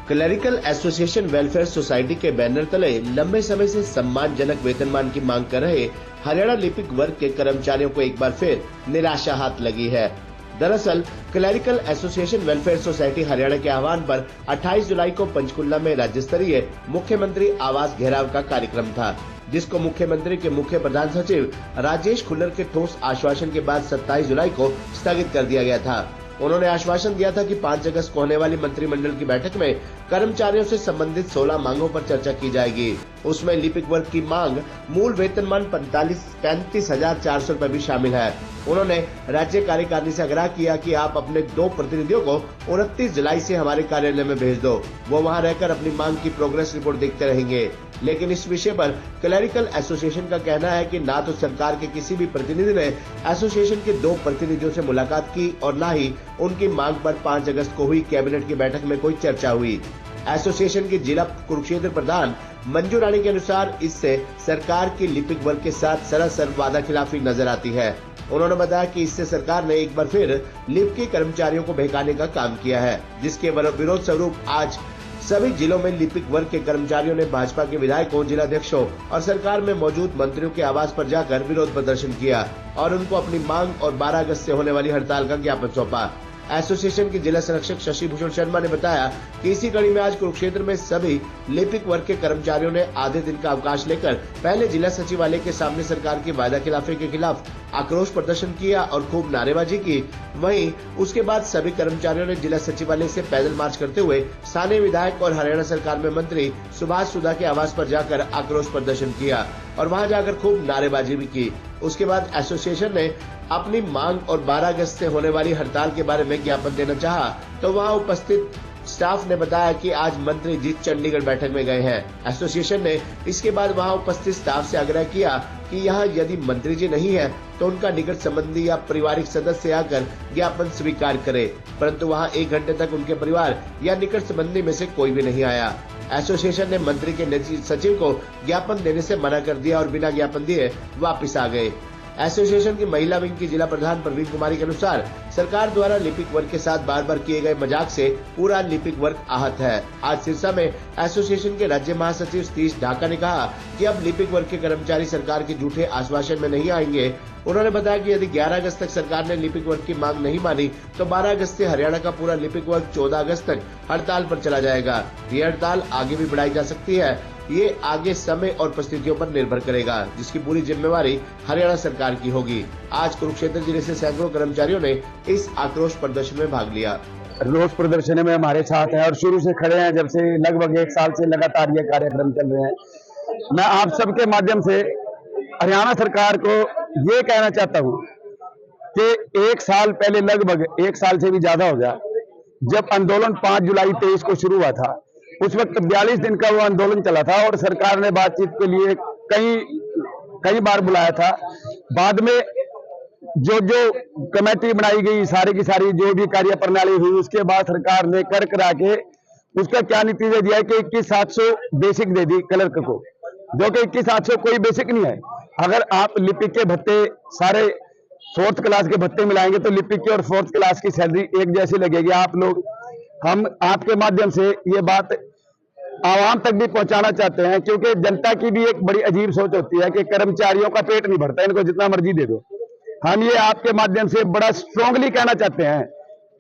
Clerical association welfare society के banner तले लंबे समय से सम्मानजनक वेतनमान की मांग कर रहे हरियाणा लिपिक वर्ग के कर्मचारियों को एक बार फिर निराशा हाथ लगी है। दरअसल clerical association welfare society Haryana के आह्वान पर 28 जुलाई को पंचकुला में राज्य स्तरीय मुख्यमंत्री आवास घेराव का कार्यक्रम था, जिसको मुख्यमंत्री के मुख्य प्रधान सचिव राजेश खुल्लर के ठोस आश्वासन के बाद 27 जुलाई को स्थगित कर दिया गया था। उन्होंने आश्वासन दिया था कि 5 अगस्त को होने वाली मंत्रिमंडल की बैठक में कर्मचारियों से संबंधित 16 मांगों पर चर्चा की जाएगी। उसमें लिपिक वर्ग की मांग मूल वेतनमान 35,400 रुपए भी शामिल है। उन्होंने राज्य कार्यकारिणी से आग्रह किया कि आप अपने 2 प्रतिनिधियों को 29 जुलाई से हमारे कार्यालय में भेज दो, वो वहां रहकर अपनी मांग की प्रोग्रेस रिपोर्ट देखते रहेंगे। लेकिन इस विषय पर क्लरिकल एसोसिएशन का कहना है कि ना तो सरकार के किसी भी प्रतिनिधि ने एसोसिएशन के 2 प्रतिनिधियों से मुलाकात की और न ही उनकी मांग पर 5 अगस्त को हुई कैबिनेट की बैठक में कोई चर्चा हुई। एसोसिएशन की जिला कुरुक्षेत्र प्रधान मंजू रानी के अनुसार इससे सरकार की लिपिक वर्ग के साथ सरासर वादा खिलाफी नजर आती है। उन्होंने बताया कि इससे सरकार ने एक बार फिर लिप के कर्मचारियों को बहकाने का काम किया है, जिसके विरोध स्वरूप आज सभी जिलों में लिपिक वर्ग के कर्मचारियों ने भाजपा के विधायकों, जिलाध्यक्षों और सरकार में मौजूद मंत्रियों के आवास पर जाकर विरोध प्रदर्शन किया और उनको अपनी मांग और 12 अगस्त से होने वाली हड़ताल का ज्ञापन सौंपा। एसोसिएशन के जिला संरक्षक शशि भूषण शर्मा ने बताया कि इसी कड़ी में आज कुरुक्षेत्र में सभी लिपिक वर्ग के कर्मचारियों ने आधे दिन का अवकाश लेकर पहले जिला सचिवालय के सामने सरकार की वादा खिलाफी के खिलाफ आक्रोश प्रदर्शन किया और खूब नारेबाजी की। वहीं उसके बाद सभी कर्मचारियों ने जिला सचिवालय से पैदल मार्च करते हुए स्थानीय विधायक और हरियाणा सरकार में मंत्री सुभाष सुधा के आवास पर जाकर आक्रोश प्रदर्शन किया और वहां जाकर खूब नारेबाजी भी की। उसके बाद एसोसिएशन ने अपनी मांग और 12 अगस्त से होने वाली हड़ताल के बारे में ज्ञापन देना चाहा, तो वहां उपस्थित स्टाफ ने बताया कि आज मंत्री जी चंडीगढ़ बैठक में गए हैं। एसोसिएशन ने इसके बाद वहां उपस्थित स्टाफ से आग्रह किया कि यहाँ यदि मंत्री जी नहीं है तो उनका निकट संबंधी या पारिवारिक सदस्य आकर ज्ञापन स्वीकार करे, परंतु वहां 1 घंटे तक उनके परिवार या निकट संबंधी में से कोई भी नहीं आया। एसोसिएशन ने मंत्री के निजी सचिव को ज्ञापन देने से मना कर दिया और बिना ज्ञापन दिए वापस आ गए। एसोसिएशन की महिला विंग की जिला प्रधान प्रवीण कुमारी के अनुसार सरकार द्वारा लिपिक वर्ग के साथ बार बार किए गए मजाक से पूरा लिपिक वर्ग आहत है। आज सिरसा में एसोसिएशन के राज्य महासचिव सतीश ढाका ने कहा कि अब लिपिक वर्ग के कर्मचारी सरकार के झूठे आश्वासन में नहीं आएंगे। उन्होंने बताया कि यदि 11 अगस्त तक सरकार ने लिपिक वर्ग की मांग नहीं मानी तो 12 अगस्त से हरियाणा का पूरा लिपिक वर्ग 14 अगस्त तक हड़ताल पर चला जाएगा। ये हड़ताल आगे भी बढ़ाई जा सकती है, ये आगे समय और परिस्थितियों पर निर्भर करेगा, जिसकी पूरी जिम्मेवारी हरियाणा सरकार की होगी। आज कुरुक्षेत्र जिले से सैकड़ों कर्मचारियों ने इस आक्रोश प्रदर्शन में भाग लिया। रोष प्रदर्शन में हमारे साथ है और शुरू से खड़े हैं, जब से लगभग 1 साल से लगातार ये कार्यक्रम चल रहे हैं। मैं आप सबके माध्यम से हरियाणा सरकार को ये कहना चाहता हूँ कि 1 साल पहले, लगभग 1 साल से भी ज्यादा हो गया, जब आंदोलन 5 जुलाई 23 को शुरू हुआ था, उस वक्त 42 दिन का वो आंदोलन चला था और सरकार ने बातचीत के लिए कई बार बुलाया था। बाद में जो कमेटी बनाई गई, सारी की सारी जो भी कार्य प्रणाली हुई, उसके बाद सरकार ने कर करा के उसका क्या नतीजा दिया है कि 21,700 बेसिक दे दी क्लर्क को, जो कि 21,700 कोई बेसिक नहीं है। अगर आप लिपिक के भत्ते सारे 4th क्लास के भत्ते मिलाएंगे तो लिपिक की और 4th क्लास की सैलरी एक जैसी लगेगी। आप लोग, हम आपके माध्यम से ये बात आवाम तक भी पहुंचाना चाहते हैं, क्योंकि जनता की भी एक बड़ी अजीब सोच होती है कि कर्मचारियों का पेट नहीं भरता, इनको जितना मर्जी दे दो। हम ये आपके माध्यम से बड़ा स्ट्रांगली कहना चाहते हैं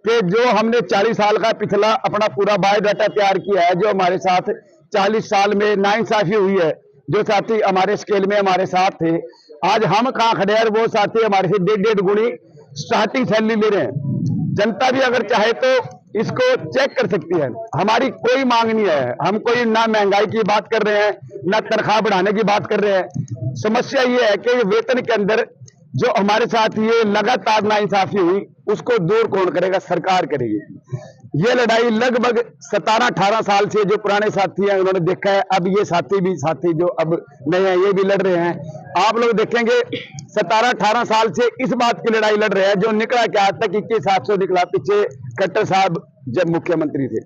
कि जो हमने 40 साल का पिछला अपना पूरा बायोडाटा तैयार किया है, जो हमारे साथ 40 साल में नाइंसाफी हुई है, जो साथी हमारे स्केल में हमारे साथ थे, आज हम कहाँ खड़े हैं, वो साथी हमारे से 1.5 गुनी स्टार्टिंग सैलरी ले रहे हैं। जनता भी अगर चाहे तो इसको चेक कर सकती है। हमारी कोई मांग नहीं है, हम कोई ना महंगाई की बात कर रहे हैं, ना तनख्वाह बढ़ाने की बात कर रहे हैं। समस्या ये है कि वेतन के अंदर जो हमारे साथ ये लगातार नाइंसाफी हुई, उसको दूर कौन करेगा? सरकार करेगी। ये लड़ाई लगभग 17-18 साल से जो पुराने साथी हैं उन्होंने देखा है, अब ये साथी जो अब नए हैं ये भी लड़ रहे हैं। आप लोग देखेंगे 17-18 साल से इस बात की लड़ाई लड़ रहे हैं, जो निकला क्या तक 21,700 निकला। पीछे खट्टर साहब जब मुख्यमंत्री थे,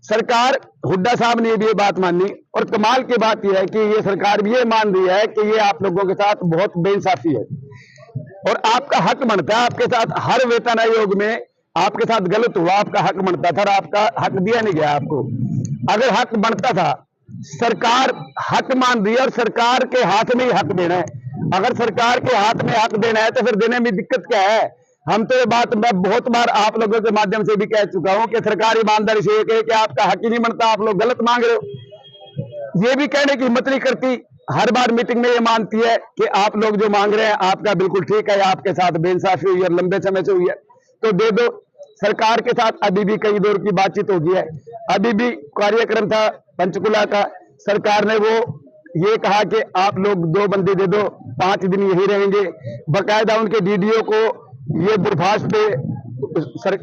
सरकार हुड्डा साहब ने भी ये बात मानी, और कमाल की बात यह है कि ये सरकार भी ये मान रही है कि ये आप लोगों के साथ बहुत बेइंसाफी है और आपका हक बनता है। आपके साथ हर वेतन आयोग में आपके साथ गलत हुआ, आपका हक बनता था और आपका हक दिया नहीं गया आपको। अगर हक बनता था, सरकार हक मान रही है और सरकार के हाथ में ही हक देना है। अगर सरकार के हाथ में हक देना है तो फिर देने में दिक्कत क्या है? हम तो ये बात मैं बहुत बार आप लोगों के माध्यम से भी कह चुका हूं कि सरकार ईमानदारी से ये कहे कि आपका हक ही नहीं बनता, आप लोग गलत मांग रहे हो। ये भी कहने की हिम्मत नहीं करती। हर बार मीटिंग में ये मानती है कि आप लोग जो मांग रहे हैं आपका बिल्कुल ठीक है, आपके साथ बेइंसाफी हुई है, लंबे समय से हुई है, तो दे दो। सरकार के साथ अभी भी कई दौर की बातचीत हो गई है। अभी भी कार्यक्रम था पंचकुला का, सरकार ने वो ये कहा कि आप लोग 2 बंदी दे दो, 5 दिन यही रहेंगे। बकायदा उनके डीडीओ को ये दूरभाष पे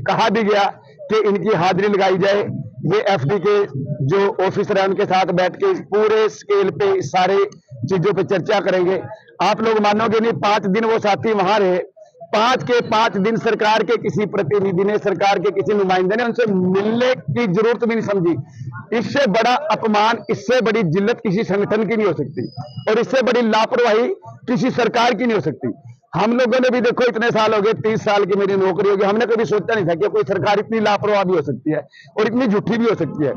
कहा भी गया कि इनकी हाजिरी लगाई जाए। ये एफडी के जो ऑफिसर है उनके साथ बैठ के पूरे स्केल पे सारे चीजों पे चर्चा करेंगे। आप लोग मानोगे नहीं, 5 दिन वो साथी वहां रहे, 5 के 5 दिन सरकार के किसी प्रतिनिधि ने, सरकार के किसी नुमाइंदे ने उनसे मिलने की जरूरत भी नहीं समझी। इससे बड़ा अपमान, इससे बड़ी जिल्लत किसी संगठन की नहीं हो सकती और इससे बड़ी लापरवाही किसी सरकार की नहीं हो सकती। हम लोगों ने भी देखो, इतने साल हो गए, 30 साल की मेरी नौकरी होगी, हमने कभी सोचा नहीं था कि कोई सरकार इतनी लापरवाह भी हो सकती है और इतनी झूठी भी हो सकती है।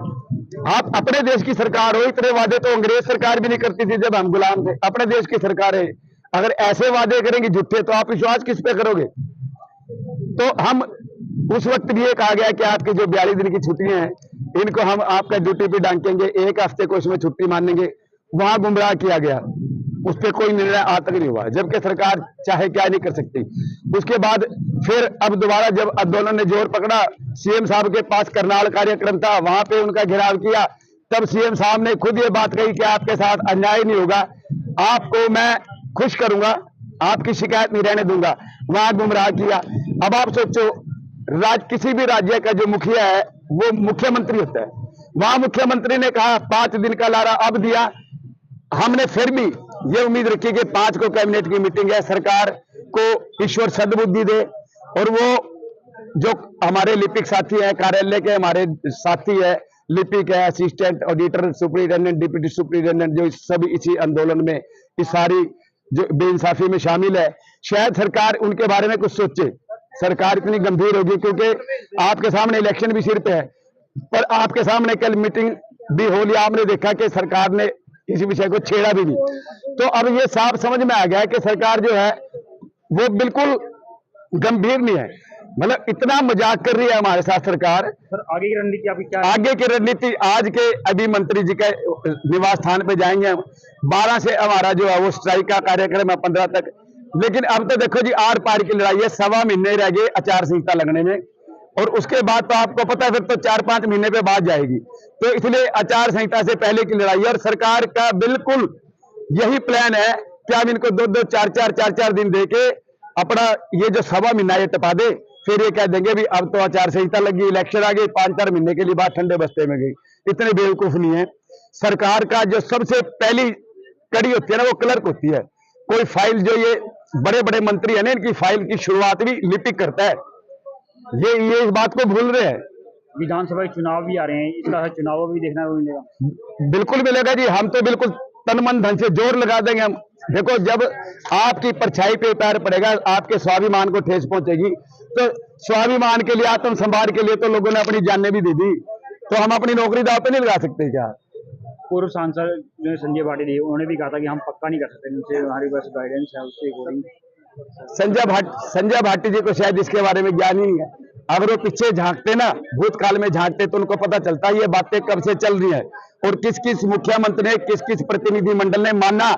आप अपने देश की सरकार हो, इतने वादे तो अंग्रेज सरकार भी नहीं करती थी जब हम गुलाम थे। अपने देश की सरकार है, अगर ऐसे वादे करेंगे झूठे तो आप विश्वास किस पे करोगे? तो हम उस वक्त भी ये कहा गया कि आपकी जो 42 दिन की छुट्टियां हैं इनको हम आपका ड्यूटी पे डांकेंगे, 1 हफ्ते को इसमें छुट्टी मानेंगे। वहां गुमराह किया गया, उस पर कोई निर्णय आज तक नहीं हुआ, जबकि सरकार चाहे क्या नहीं कर सकती। उसके बाद फिर अब दोबारा जब आंदोलन ने जोर पकड़ा, सीएम साहब के पास करनाल कार्यक्रम था, वहां पे उनका घेराव किया, तब सीएम साहब ने खुद ये बात कही कि आपके साथ अन्याय नहीं होगा, आपको मैं खुश करूंगा, आपकी शिकायत नहीं रहने दूंगा। वहां गुमराह किया। अब आप सोचो, किसी भी राज्य का जो मुखिया है वो मुख्यमंत्री होता है, वहां मुख्यमंत्री ने कहा 5 दिन का लारा अब दिया। हमने फिर भी ये उम्मीद रखी कि 5 को कैबिनेट की मीटिंग है, सरकार को ईश्वर सद्बुद्धि दे और वो जो हमारे लिपिक साथी हैं, कार्यालय के हमारे साथी है, लिपिक है, assistant auditor, superintendent, deputy superintendent, जो सभी इसी आंदोलन में, इस सारी जो बेइंसाफी में शामिल है, शायद सरकार उनके बारे में कुछ सोचे। सरकार इतनी गंभीर होगी क्योंकि आपके सामने इलेक्शन भी सिर पे है, पर आपके सामने कल मीटिंग भी हो लिया, आपने देखा कि सरकार ने किसी विषय को छेड़ा भी नहीं। तो अब ये साफ समझ में आ गया कि सरकार जो है वो बिल्कुल गंभीर नहीं है, मतलब इतना मजाक कर रही है हमारे साथ सरकार। सर आगे की रणनीति आपकी क्या है? आगे की रणनीति आज के अभी मंत्री जी के निवास स्थान पे जाएंगे हम। 12 से हमारा जो है वो स्ट्राइक का कार्यक्रम है 15 तक। लेकिन अब तो देखो जी, आर पार की लड़ाई है, 1.25 महीने रह गए आचार संहिता लगने में और उसके बाद तो आपको पता है फिर तो 4-5 महीने पे बाद जाएगी। तो इसलिए आचार संहिता से पहले की लड़ाई है और सरकार का बिल्कुल यही प्लान है कि अब इनको 2-2, 4-4 दिन देके अपना ये जो 1.25 महीना ये टपा दे, फिर ये कह देंगे भी अब तो आचार संहिता लगी, इलेक्शन आ गई, 5-4 महीने के लिए बात ठंडे बस्ते में गई। इतने बेवकूफ नहीं है। सरकार का जो सबसे पहली कड़ी होती है ना, वो क्लर्क होती है। कोई फाइल, जो ये बड़े बड़े मंत्री है ना, इनकी फाइल की शुरुआत भी लिपिक करता है। ये इस बात को भूल रहे हैं। विधानसभा चुनाव भी आ रहे हैं, इसका चुनाव भी देखना मिलेगा। बिल्कुल मिलेगा जी, हम तो बिल्कुल तन मन धन से जोर लगा देंगे हम। देखो, जब आपकी परछाई पे पैर पड़ेगा, आपके स्वाभिमान को ठेस पहुंचेगी, तो स्वाभिमान के लिए, आत्म संभार के लिए तो लोगों ने अपनी जानें भी दे दी, तो हम अपनी नौकरी दांव पे नहीं लगा सकते क्या? पूर्व सांसद जो संजय भाटी थे, उन्होंने भी कहा था कि हम पक्का नहीं कर सकते, उनसे हमारी बस गाइडेंस है, उसके अकॉर्डिंग। संजय भाटी जी को शायद इसके बारे में ज्ञान ही नहीं है। अगर वो पीछे झांकते ना, भूतकाल में झांकते, तो उनको पता चलता ये बातें कब से चल रही है और किस किस मुख्यमंत्री ने, किस किस प्रतिनिधि मंडल ने माना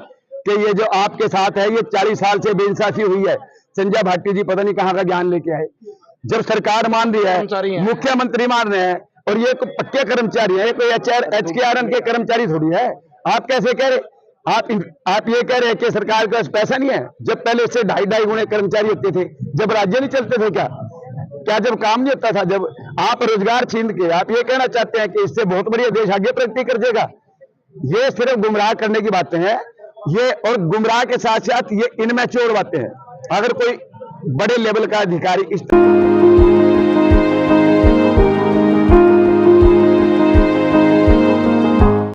कि ये जो आपके साथ है ये 40 साल से बेइंसाफी हुई है। संजय भाटी जी पता नहीं कहां का ज्ञान लेके आए। जब सरकार मान रही है, मुख्यमंत्री मान रहे हैं और ये पक्के कर्मचारी है, ये कोई HKRN के कर्मचारी थोड़ी है। आप कैसे कह रहे? आप ये कह रहे हैं कि सरकार के पास पैसा नहीं है, जब पहले इससे 2.5 गुने कर्मचारी होते थे, जब राज्य नहीं चलते थे क्या जब काम नहीं होता था, जब आप रोजगार छीन के आप ये कहना चाहते हैं कि इससे बहुत बढ़िया देश आगे प्रगति कर जाएगा? ये सिर्फ गुमराह करने की बातें हैं ये, और गुमराह के साथ साथ ये इनमेच्योर बातें हैं। अगर कोई बड़े लेवल का अधिकारी इस